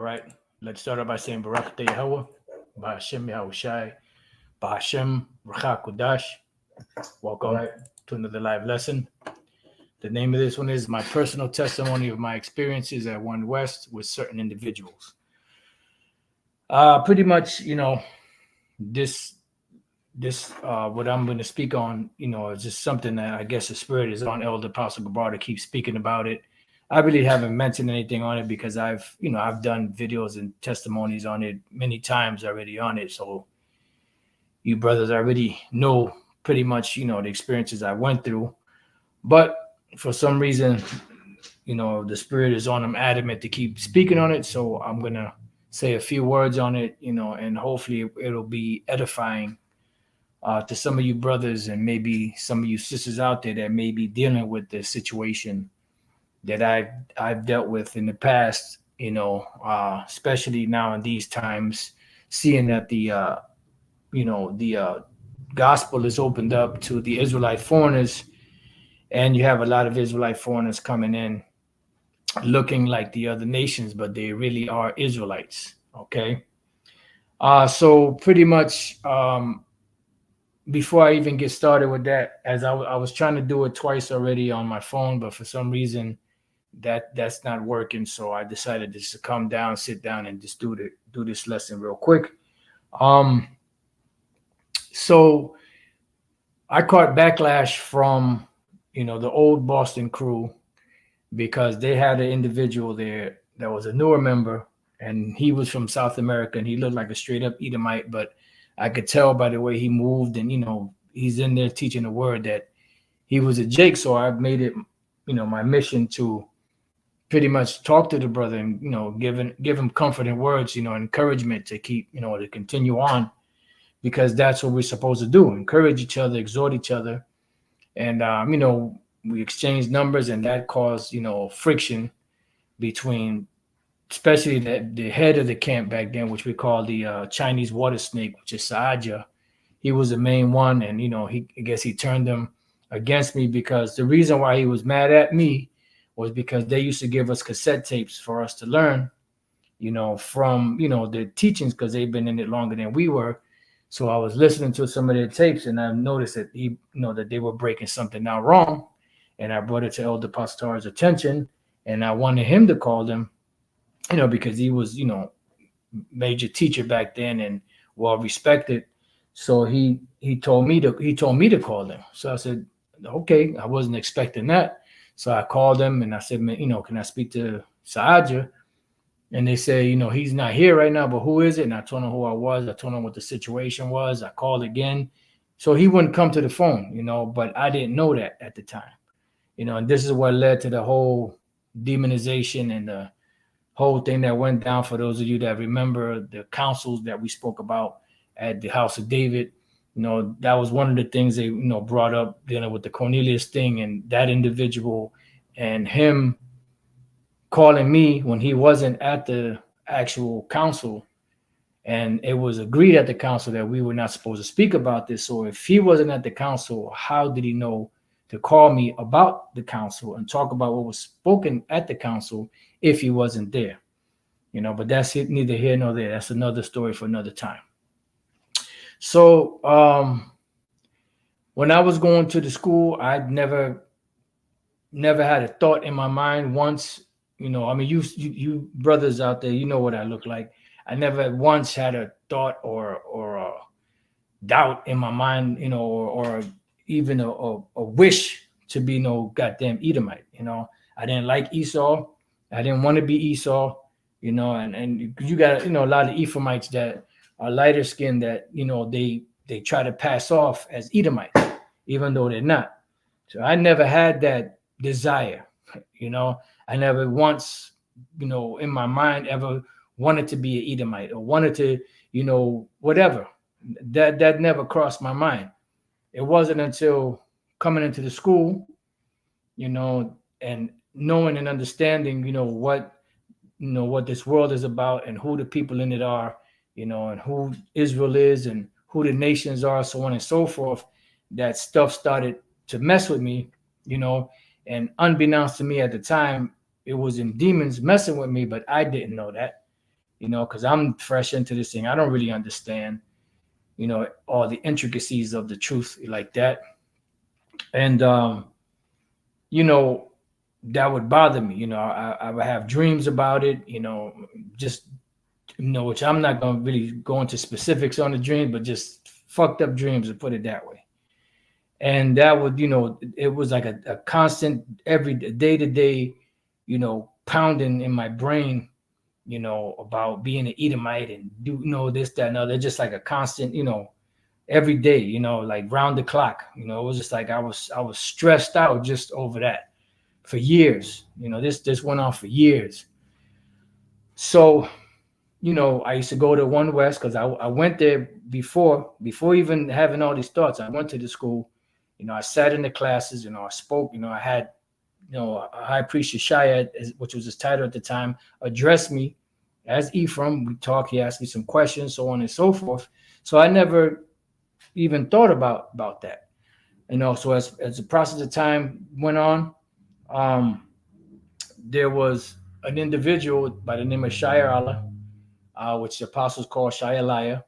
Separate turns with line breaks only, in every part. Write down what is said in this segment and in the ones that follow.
All right. Let's start out by saying Barak Yahweh, Bahashem Yahushai, Bahashem Rakha Kudash.
All
Welcome
right.
to another live lesson. The name of this one is My Personal Testimony of My Experiences at One West with Certain Individuals. Pretty much, this what I'm going to speak on, is just something that I guess the spirit is on Elder Apostle Gabar to keep speaking about it. I really haven't mentioned anything on it because I've done videos and testimonies on it many times already on it. So you brothers already know pretty much, the experiences I went through. But for some reason, the spirit is on. I'm adamant to keep speaking on it. So I'm going to say a few words on it, and hopefully it'll be edifying to some of you brothers and maybe some of you sisters out there that may be dealing with the situation that I've dealt with in the past. Especially now in these times, seeing that the gospel is opened up to the Israelite foreigners, and you have a lot of Israelite foreigners coming in looking like the other nations, but they really are Israelites. Okay. So pretty much, before I even get started with that, as I was trying to do it twice already on my phone, but for some reason that's not working. So I decided just to come down, sit down, and just do this lesson real quick. So I caught backlash from the old Boston crew because they had an individual there that was a newer member, and he was from South America, and he looked like a straight up Edomite, but I could tell by the way he moved, and he's in there teaching the word that he was a Jake. So I made it, my mission to pretty much talk to the brother and give him comforting words, encouragement to keep, to continue on, because that's what we're supposed to do: encourage each other, exhort each other, and we exchanged numbers, and that caused friction between, especially the head of the camp back then, which we call the Chinese water snake, which is Saaja. He was the main one, and I guess he turned them against me, because the reason why he was mad at me was because they used to give us cassette tapes for us to learn, from their teachings, because they've been in it longer than we were. So I was listening to some of their tapes, and I noticed that that they were breaking something out wrong, and I brought it to Elder Pastor's attention, and I wanted him to call them, because he was, major teacher back then and well respected. So he told me to call them. So I said, okay, I wasn't expecting that. So I called them and I said, man, can I speak to Saaja? And they say, he's not here right now, but who is it? And I told him who I was. I told him what the situation was. I called again. So he wouldn't come to the phone, but I didn't know that at the time, and this is what led to the whole demonization and the whole thing that went down. For those of you that remember the councils that we spoke about at the House of David, that was one of the things they, brought up dealing with the Cornelius thing, and that individual and him calling me when he wasn't at the actual council. And it was agreed at the council that we were not supposed to speak about this. So if he wasn't at the council, how did he know to call me about the council and talk about what was spoken at the council if he wasn't there? But that's it, neither here nor there. That's another story for another time. So when I was going to the school, I'd never had a thought in my mind once, you brothers out there, you know what I look like. I never once had a thought or a doubt in my mind, or even a wish to be no goddamn Edomite. I didn't like Esau. I didn't want to be Esau, and you got, a lot of Ephraimites that are lighter skinned that, they try to pass off as Edomites, even though they're not. So I never had that desire, I never once, in my mind ever wanted to be an Edomite or wanted to, whatever. That never crossed my mind. It wasn't until coming into the school, and knowing and understanding, what this world is about and who the people in it are, and who Israel is and who the nations are, so on and so forth, that stuff started to mess with me, and unbeknownst to me at the time, it was in demons messing with me, but I didn't know that. because I'm fresh into this thing. I don't really understand, all the intricacies of the truth like that. And, that would bother me. I would have dreams about it, just, which I'm not going to really go into specifics on the dreams, but just fucked up dreams, to put it that way. And that would, it was like a constant, every day to day, pounding in my brain, about being an Edomite and do, this, that, and other. Just like a constant, every day, like round the clock. It was just like I was stressed out just over that for years. This went on for years. So, I used to go to One West because I went there before even having all these thoughts. I went to the school. I sat in the classes. I spoke. I had, a High Priest Yeshaya, which was his title at the time, addressed me as Ephraim. We talked. He asked me some questions, so on and so forth. So I never even thought about that. So as the process of time went on, there was an individual by the name of Shire Allah, which the apostles call Shire.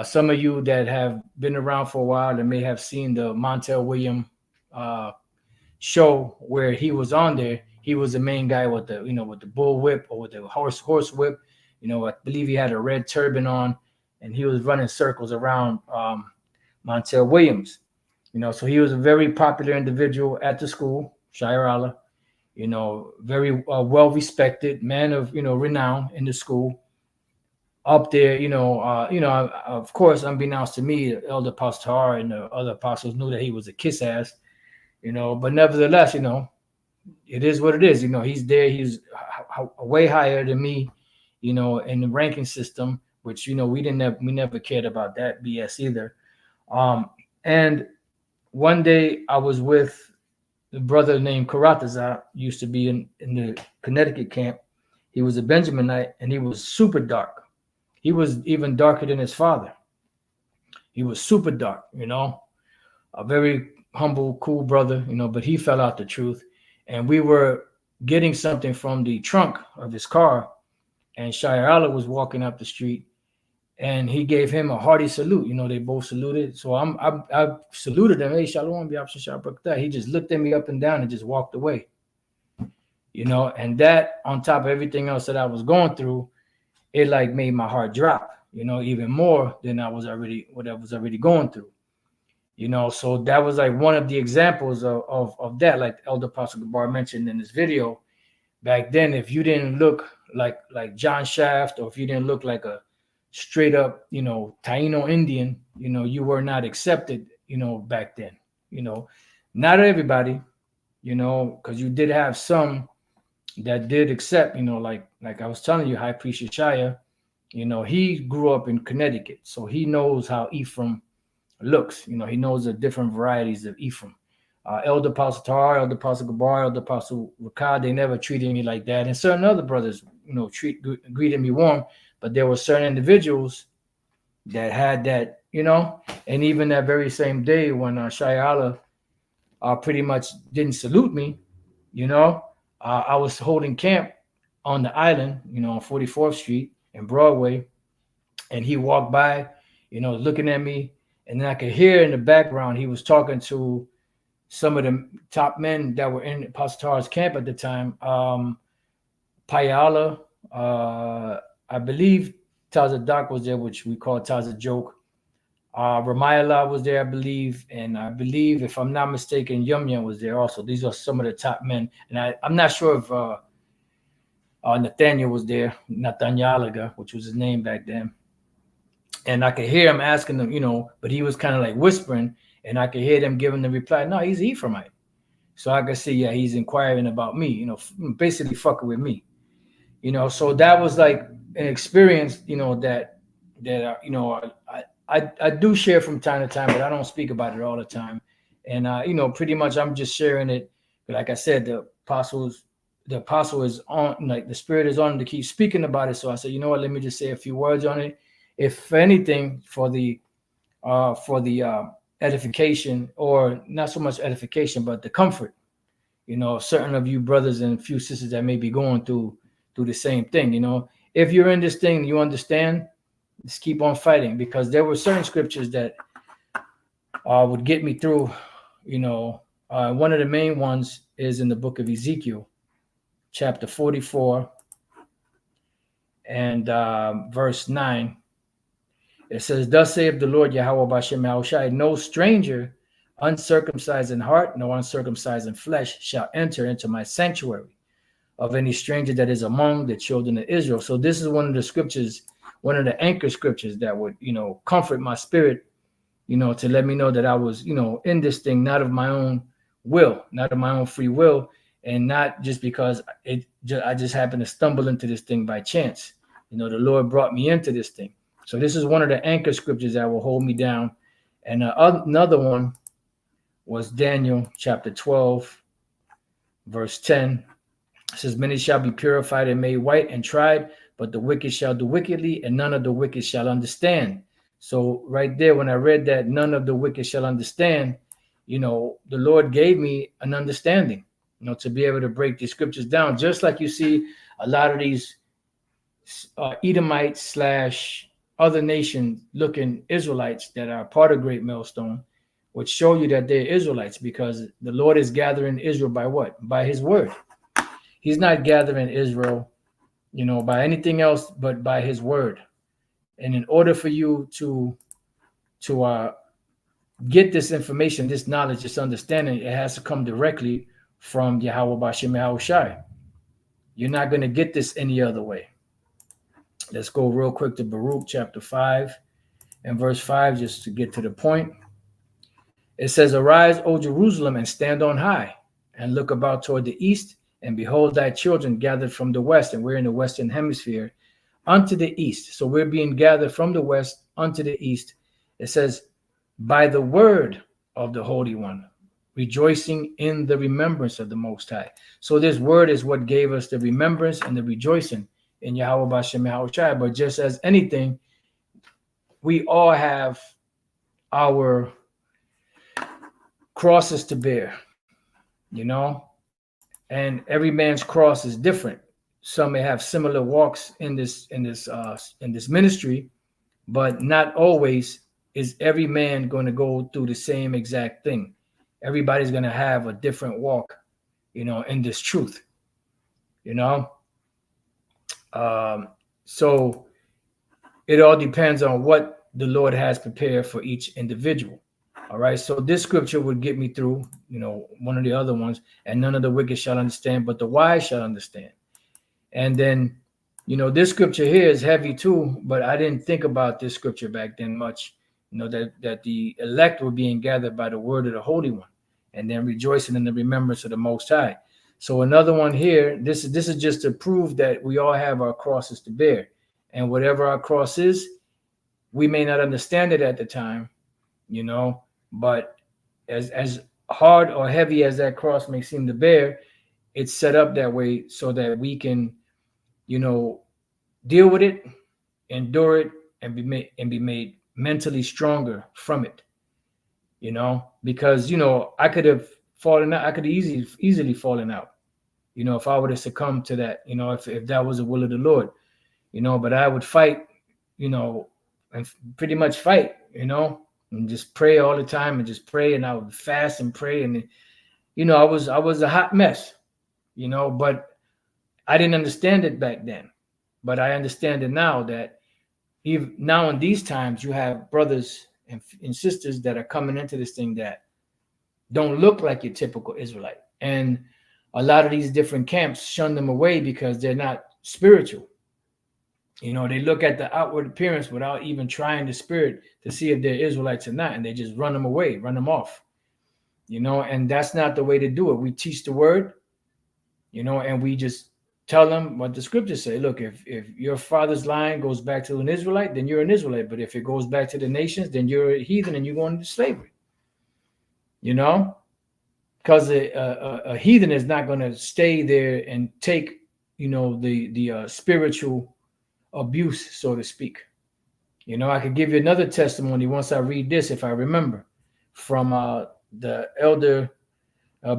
Some of you that have been around for a while that may have seen the Montel William show where he was on there. He was the main guy with the with the bull whip or with the horse whip. I believe he had a red turban on, and he was running circles around Montel Williams. So he was a very popular individual at the school, Shire Allah. Very well respected man of renown in the school. Up there, of course, unbeknownst to me, Elder Pastor Har and the other apostles knew that he was a kiss ass, but nevertheless, it is what it is. He's there. He's way higher than me, in the ranking system, which, we never cared about that BS either. And one day I was with the brother named Karatazar, used to be in the Connecticut camp. He was a Benjaminite, and he was super dark. He was even darker than his father. He was super dark, a very humble, cool brother, but he fell out the truth. And we were getting something from the trunk of his car, and Shire Allah was walking up the street, and he gave him a hearty salute. They both saluted. So I saluted him. Hey, Shalom, he just looked at me up and down and just walked away. And that, on top of everything else that I was going through, it like made my heart drop, even more than what I was already going through. So that was like one of the examples of that, like Elder Apostle Gabar mentioned in this video. Back then, if you didn't look like John Shaft, or if you didn't look like a straight up, Taino Indian, you were not accepted, back then. Not everybody, because you did have some that did accept, like I was telling you, High Priest Yeshaya, he grew up in Connecticut, so he knows how Ephraim looks. He knows the different varieties of Ephraim. Elder Apostle Tar, Elder Apostle Gabar, Elder Apostle Rakad, they never treated me like that. And certain other brothers, greeted me warm, but there were certain individuals that had that, and even that very same day when Shire Allah pretty much didn't salute me, I was holding camp on the island, on 44th Street and Broadway, and he walked by, looking at me, and then I could hear in the background he was talking to some of the top men that were in Apostle Tar's camp at the time. Payala, I believe Taza Doc was there, which we call Taza Joke. Ramayala was there, I believe, and I believe, if I'm not mistaken, Yum Yum was there also. These are some of the top men, and I'm not sure if Nathaniel was there, Nathanielaga, which was his name back then. And I could hear him asking them, but he was kind of like whispering, and I could hear them giving the reply, no, he's Ephraimite. So I could see, yeah, he's inquiring about me, basically fucking with me, So that was like an experience, that I do share from time to time, but I don't speak about it all the time. And pretty much I'm just sharing it. But like I said, the apostle is on, like the spirit is on him to keep speaking about it. So I said, you know what, let me just say a few words on it. If anything, for the edification, or not so much edification, but the comfort, certain of you brothers and a few sisters that may be going through the same thing, if you're in this thing, you understand, just keep on fighting, because there were certain scriptures that would get me through. One of the main ones is in the book of Ezekiel, chapter 44 and verse 9. It says, "Thus saith the Lord Yahweh Bashem Yahushai, no stranger, uncircumcised in heart, no uncircumcised in flesh, shall enter into my sanctuary of any stranger that is among the children of Israel." So this is one of the scriptures, one of the anchor scriptures that would, comfort my spirit, to let me know that I was, in this thing, not of my own will, not of my own free will, and not just because I just happened to stumble into this thing by chance. The Lord brought me into this thing. So this is one of the anchor scriptures that will hold me down. And another one was Daniel chapter 12, verse 10. It says, "Many shall be purified and made white and tried, but the wicked shall do wickedly, and none of the wicked shall understand." So right there, when I read that, none of the wicked shall understand, the Lord gave me an understanding, to be able to break these scriptures down. Just like you see a lot of these Edomites / other nation looking Israelites that are part of Great Millstone, which show you that they're Israelites, because the Lord is gathering Israel by what? By his word. He's not gathering Israel, by anything else but by his word. And in order for you to get this information, this knowledge, this understanding, it has to come directly from Yahweh Bashem Yahushai. You're not going to get this any other way. Let's go real quick to Baruch chapter 5 and verse 5, just to get to the point. It says, "Arise, O Jerusalem, and stand on high, and look about toward the east, and behold thy children gathered from the west." And we're in the western hemisphere, unto the east. So we're being gathered from the west unto the east. It says, "By the word of the Holy One, rejoicing in the remembrance of the Most High." So this word is what gave us the remembrance and the rejoicing in Yahweh Bashem Yahushai. But just as anything, we all have our crosses to bear, and every man's cross is different. Some may have similar walks in this ministry, but not always is every man going to go through the same exact thing. Everybody's going to have a different walk, in this truth, so it all depends on what the Lord has prepared for each individual. All right. So this scripture would get me through, one of the other ones, "And none of the wicked shall understand, but the wise shall understand." And then, this scripture here is heavy too, but I didn't think about this scripture back then much, that the elect were being gathered by the word of the Holy One, and then rejoicing in the remembrance of the Most High. So another one here, this is just to prove that we all have our crosses to bear. And whatever our cross is, we may not understand it at the time, but as hard or heavy as that cross may seem to bear, it's set up that way so that we can, deal with it, endure it, and be made mentally stronger from it. Because I could have fallen out. I could easily fallen out. If I would have succumbed to that. If that was the will of the Lord. But I would fight. And pretty much fight. And just pray all the time, and just pray, and I would fast and pray, and I was a hot mess. But I didn't understand it back then. But I understand it now, that even now in these times, you have brothers and sisters that are coming into this thing that don't look like your typical Israelite. And a lot of these different camps shun them away because they're not spiritual. They look at the outward appearance without even trying the spirit to see if they're Israelites or not. And they just run them away, run them off, and that's not the way to do it. We teach the word, and we just tell them what the scriptures say. Look, if your father's line goes back to an Israelite, then you're an Israelite. But if it goes back to the nations, then you're a heathen and you're going into slavery. Because a heathen is not going to stay there and take, the spiritual abuse, so to speak. I could give you another testimony once I read this, if I remember, from the elder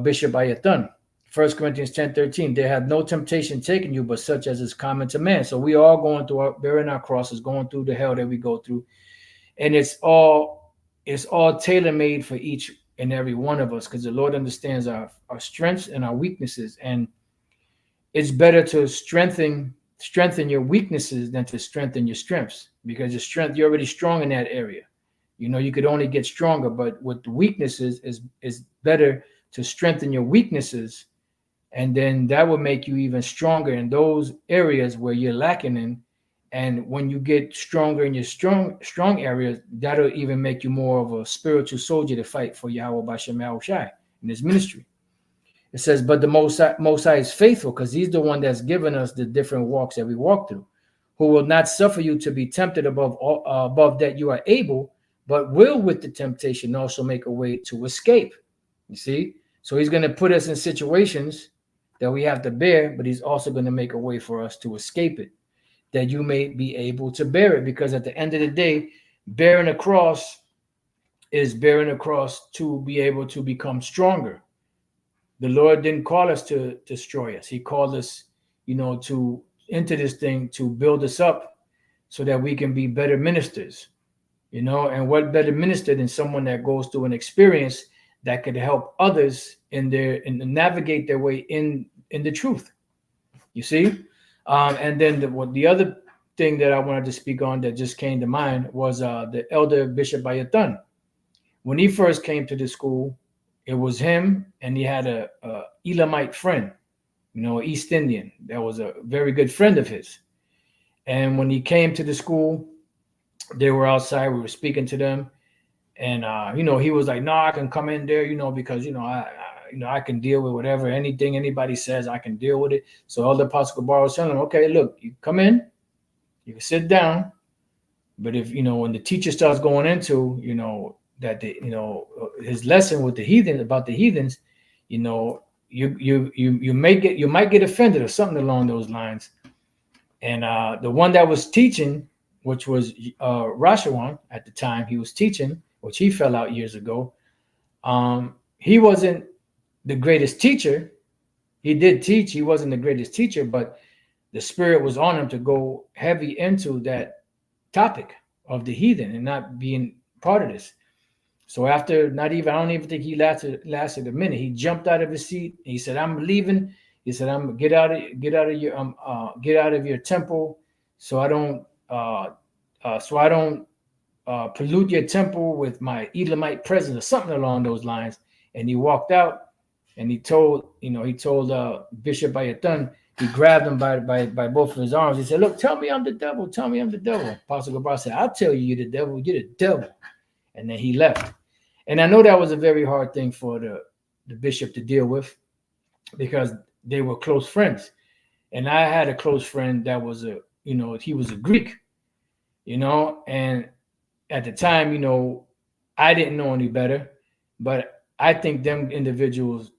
Bishop Ayathan 1 Corinthians 10:13, there had no temptation taken you, but such as is common to man. So we all going through bearing our crosses, going through the hell that we go through. And it's all tailor-made for each and every one of us, because the Lord understands our strengths and our weaknesses. And it's better to strengthen your weaknesses than to strengthen your strengths, because your strength, you're already strong in that area. You could only get stronger, but with the weaknesses is better to strengthen your weaknesses, and then that will make you even stronger in those areas where you're lacking in. And when you get stronger in your strong areas, that'll even make you more of a spiritual soldier to fight for Yahweh Bashem Yahushai in his ministry. It says, but the Most High is faithful, because he's the one that's given us the different walks that we walk through, who will not suffer you to be tempted above that you are able, but will with the temptation also make a way to escape. You see? So he's going to put us in situations that we have to bear, but he's also going to make a way for us to escape it, that you may be able to bear it. Because at the end of the day, bearing a cross is bearing a cross to be able to become stronger. The Lord didn't call us to destroy us. He called us, to into this thing to build us up so that we can be better ministers, and what better minister than someone that goes through an experience that could help others in navigate their way in the truth. You see? And then the other thing that I wanted to speak on that just came to mind was the elder Bishop Bayathan. When he first came to the school, it was him, and he had a Elamite friend, East Indian, that was a very good friend of his. And when he came to the school, they were outside, we were speaking to them, and he was like, no, I can come in there, because I can deal with whatever, anything anybody says, I can deal with it. So Elder Apostle Gabar was telling him, okay, look, you come in, you can sit down, but if when the teacher starts going into that his lesson with the heathen, about the heathens, you might get offended or something along those lines. And the one that was teaching, which was Rashawan at the time, he was teaching, which he fell out years ago. He wasn't the greatest teacher. He did teach. He wasn't the greatest teacher, but the Spirit was on him to go heavy into that topic of the heathen and not being part of this. So after I don't even think he lasted a minute. He jumped out of his seat. He said, "I'm leaving." He said, "I'm get out of your temple, so I don't pollute your temple with my Elamite presence," or something along those lines. And he walked out, and he told Bishop Bayathan. He grabbed him by both of his arms. He said, "Look, tell me I'm the devil. Tell me I'm the devil." Apostle Gabar said, "I'll tell you you're the devil. You're the devil." And then he left. And I know that was a very hard thing for the bishop to deal with, because they were close friends. And I had a close friend that was he was a Greek, and at the time, I didn't know any better, but I think them individuals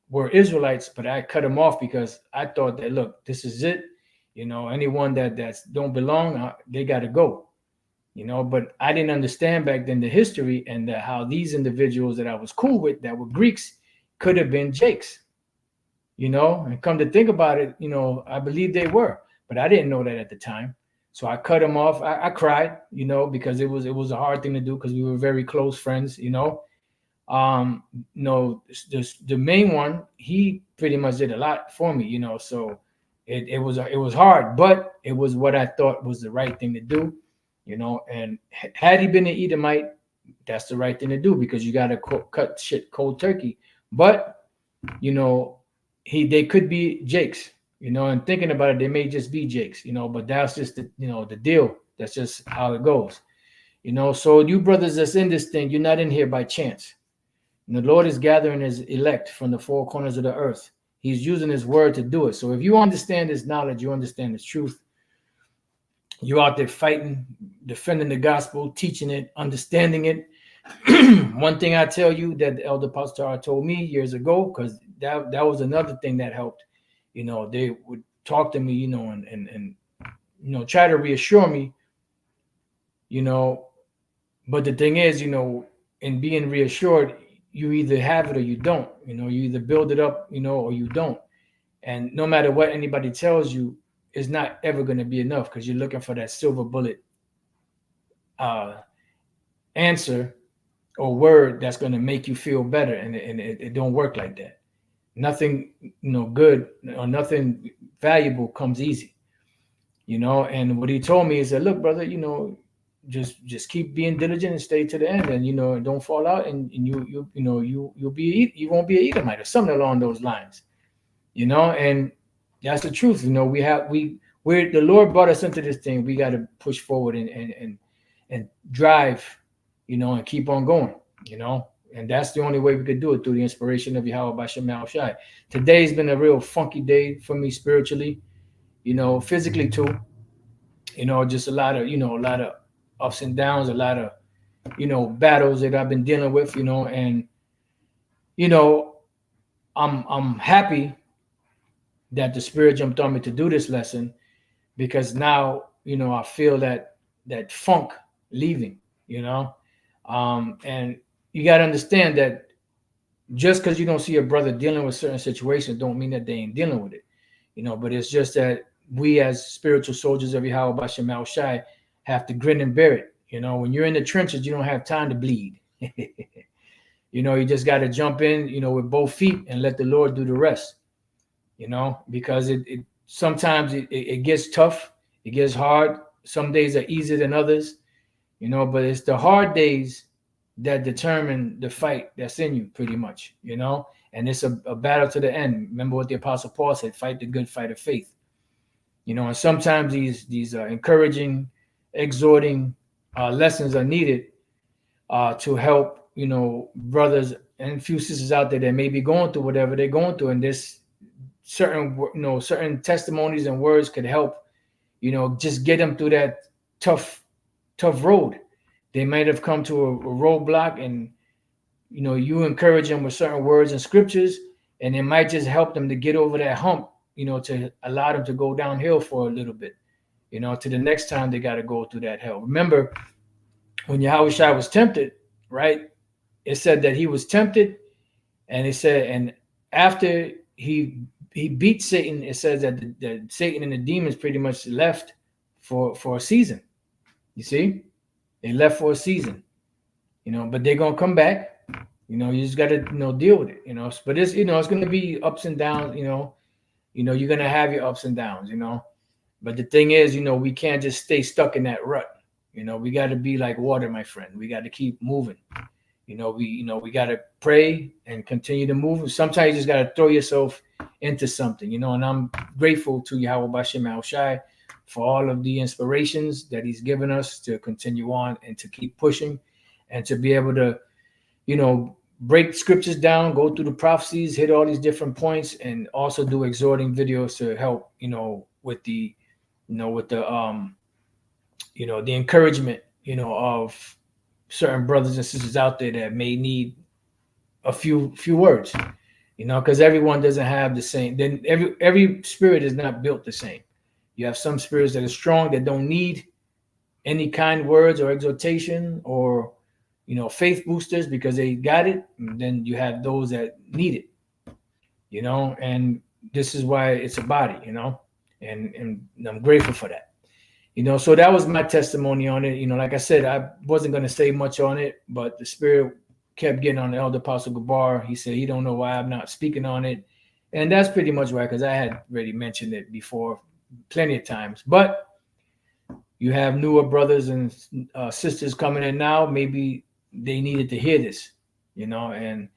were Israelites, but I cut them off because I thought that, look, this is it. Anyone that's don't belong, they got to go. But I didn't understand back then the history and how these individuals that I was cool with that were Greeks could have been Jakes, and come to think about it, I believe they were, but I didn't know that at the time. So I cut them off. I cried, because it was a hard thing to do because we were very close friends, the main one, he pretty much did a lot for me, so it was hard, but it was what I thought was the right thing to do. And had he been an Edomite, that's the right thing to do, because you got to cut shit cold turkey. But, they could be Jakes, and thinking about it, they may just be Jakes, but that's just the deal. That's just how it goes, So you brothers that's in this thing, you're not in here by chance. And the Lord is gathering his elect from the four corners of the earth. He's using his word to do it. So if you understand this knowledge, you understand this truth, you're out there fighting, defending the gospel, teaching it, understanding it. One thing I tell you that the elder pastor told me years ago, because that was another thing that helped. They would talk to me, and try to reassure me, But the thing is, in being reassured, you either have it or you don't. You either build it up, or you don't. And no matter what anybody tells you, it's not ever going to be enough, because you're looking for that silver bullet uh, answer or word that's going to make you feel better, and it don't work like that. Nothing, good or nothing valuable comes easy. And what he told me is that, look, brother, just keep being diligent and stay to the end, and don't fall out, and you won't be an Edomite or something along those lines. And that's the truth. We're the Lord brought us into this thing. We got to push forward and drive, and keep on going, and that's the only way we could do it, through the inspiration of Yahweh Bashem Shai. Today's been a real funky day for me spiritually, physically too. Just a lot of ups and downs, a lot of battles that I've been dealing with, and I'm happy that the Spirit jumped on me to do this lesson, because now I feel that funk leaving, and you got to understand that just because you don't see a brother dealing with certain situations don't mean that they ain't dealing with it, but it's just that we as spiritual soldiers of Yahweh Bashem Shai have to grin and bear it. When you're in the trenches, you don't have time to bleed. You just got to jump in, with both feet, and let the Lord do the rest, because it sometimes it gets tough. It gets hard. Some days are easier than others, but it's the hard days that determine the fight that's in you, pretty much, and it's a battle to the end. Remember what the Apostle Paul said: fight the good fight of faith. And sometimes these encouraging, exhorting lessons are needed to help, brothers and few sisters out there that may be going through whatever they're going through. And this certain testimonies and words could help, just get them through that tough road. They might have come to a roadblock, and, you encourage them with certain words and scriptures, and it might just help them to get over that hump, to allow them to go downhill for a little bit, to the next time they got to go through that hell. Remember, when Yahweh Shai was tempted, right? It said that he was tempted, and it said, and after he beat Satan, it says that Satan and the demons pretty much left for a season. You see, they left for a season, but they're gonna come back. You just got to deal with it. But it's it's gonna be ups and downs. You're gonna have your ups and downs. But the thing is, we can't just stay stuck in that rut. We got to be like water, my friend. We got to keep moving. We got to pray and continue to move. Sometimes you just got to throw yourself into something, and I'm grateful to Yahweh Bashem Shai for all of the inspirations that he's given us to continue on and to keep pushing, and to be able to, break scriptures down, go through the prophecies, hit all these different points, and also do exhorting videos to help, with the, the encouragement, of certain brothers and sisters out there that may need a few words, because everyone doesn't have the same. Then every spirit is not built the same. You have some spirits that are strong that don't need any kind words or exhortation or, faith boosters, because they got it. And then you have those that need it, and this is why it's a body, and I'm grateful for that. So that was my testimony on it. Like I said, I wasn't going to say much on it, but the Spirit kept getting on the Elder Apostle Gabar. He said he don't know why I'm not speaking on it. And that's pretty much right, because I had already mentioned it before plenty of times. But you have newer brothers and sisters coming in now. Maybe they needed to hear this, and,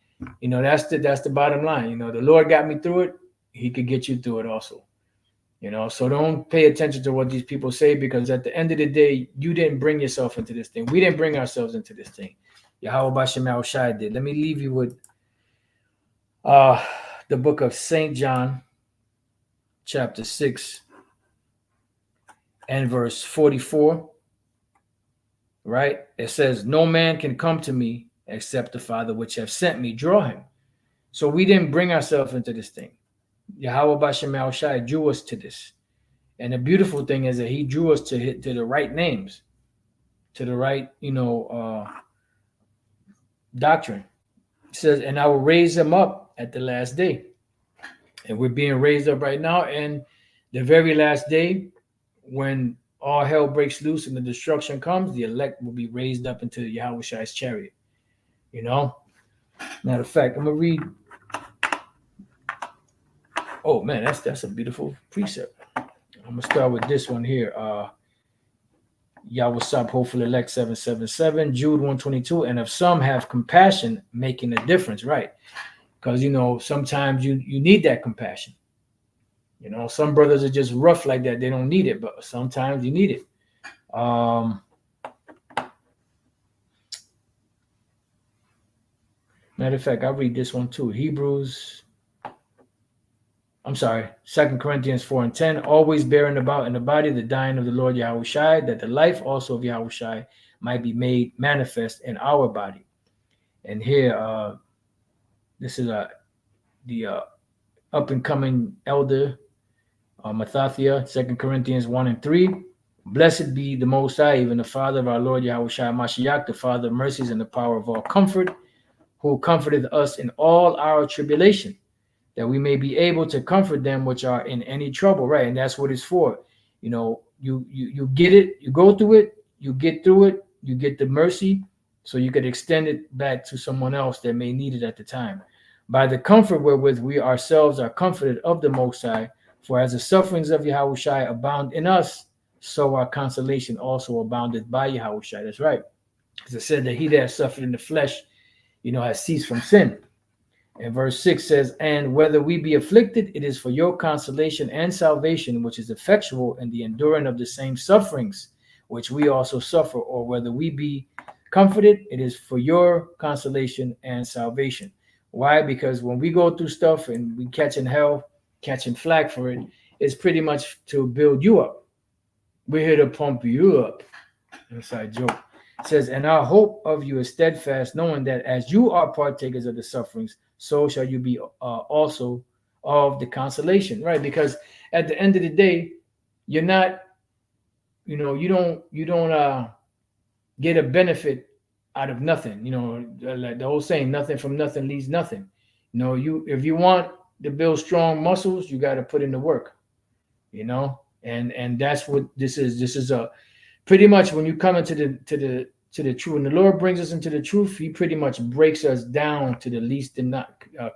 that's the bottom line. The Lord got me through it. He could get you through it also. So don't pay attention to what these people say, because at the end of the day, you didn't bring yourself into this thing. We didn't bring ourselves into this thing. Yahweh Bashem Shai did. Let me leave you with the book of St. John, chapter 6 and verse 44. Right? It says, no man can come to me except the Father which have sent me draw him. So we didn't bring ourselves into this thing. Yahweh Bashem Shai drew us to this. And the beautiful thing is that he drew us to the right names, to the right, doctrine. It says, and I will raise him up at the last day. And we're being raised up right now. And the very last day, when all hell breaks loose and the destruction comes, the elect will be raised up into Yahweh's chariot. You know? Matter of fact, I'm gonna read. Oh man, that's a beautiful precept. I'm gonna start with this one here. Yahweh hopefully elect 777, Jude 122. And if some have compassion, making a difference, right? Because sometimes you need that compassion. Some brothers are just rough like that. They don't need it, but sometimes you need it. Matter of fact, I'll read this one too. Second Corinthians 4:10. Always bearing about in the body the dying of the Lord Yahushai, that the life also of Yahushai might be made manifest in our body. And here, this is the up and coming elder, Mathathia, 2 Corinthians 1:3. Blessed be the Most High, even the Father of our Lord Yahushua Mashiach, the Father of mercies and the power of all comfort, who comforteth us in all our tribulation, that we may be able to comfort them which are in any trouble, right? And that's what it's for. You get it, you go through it, you get through it, you get the mercy, so you could extend it back to someone else that may need it at the time. By the comfort wherewith we ourselves are comforted of the Most High, for as the sufferings of Yahushua abound in us, so our consolation also aboundeth by Yahushua. That's right. As I said, that he that suffered in the flesh, has ceased from sin. And verse 6 says, and whether we be afflicted, it is for your consolation and salvation, which is effectual in the enduring of the same sufferings, which we also suffer, or whether we be comforted, it is for your consolation and salvation. Why? Because when we go through stuff and we catching flack for it, it's pretty much to build you up. We're here to pump you up. Inside joke. It says, and our hope of you is steadfast, knowing that as you are partakers of the sufferings, so shall you be also of the consolation, right? Because at the end of the day, you're not, you don't get a benefit out of nothing. Like the whole saying, nothing from nothing leaves nothing. If you want to build strong muscles, you got to put in the work. And that's what this is. This is a pretty much when you come into the truth, and the Lord brings us into the truth, he pretty much breaks us down to the least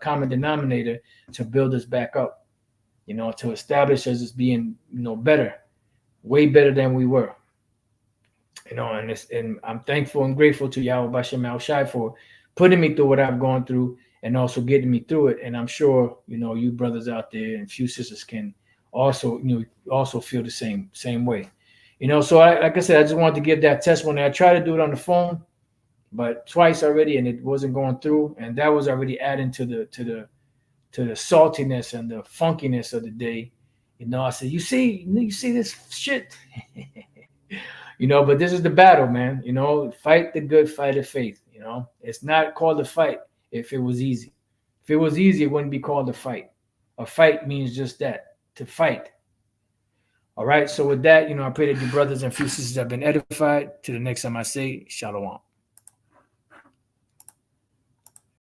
common denominator to build us back up, to establish us as being, better, way better than we were. And I'm thankful and grateful to Yahweh Bashem Al-Shai for putting me through what I've gone through and also getting me through it. And I'm sure, you brothers out there and few sisters can also, also feel the same way. So like I said, I just wanted to give that testimony. I tried to do it on the phone, but twice already, and it wasn't going through. And that was already adding to the saltiness and the funkiness of the day. I said, you see this shit, but this is the battle, man. Fight the good fight of faith. It's not called a fight if it was easy. If it was easy, it wouldn't be called a fight. A fight means just that, to fight. All right. So with that, I pray that your brothers and sisters have been edified. To the next time I say, Shalom.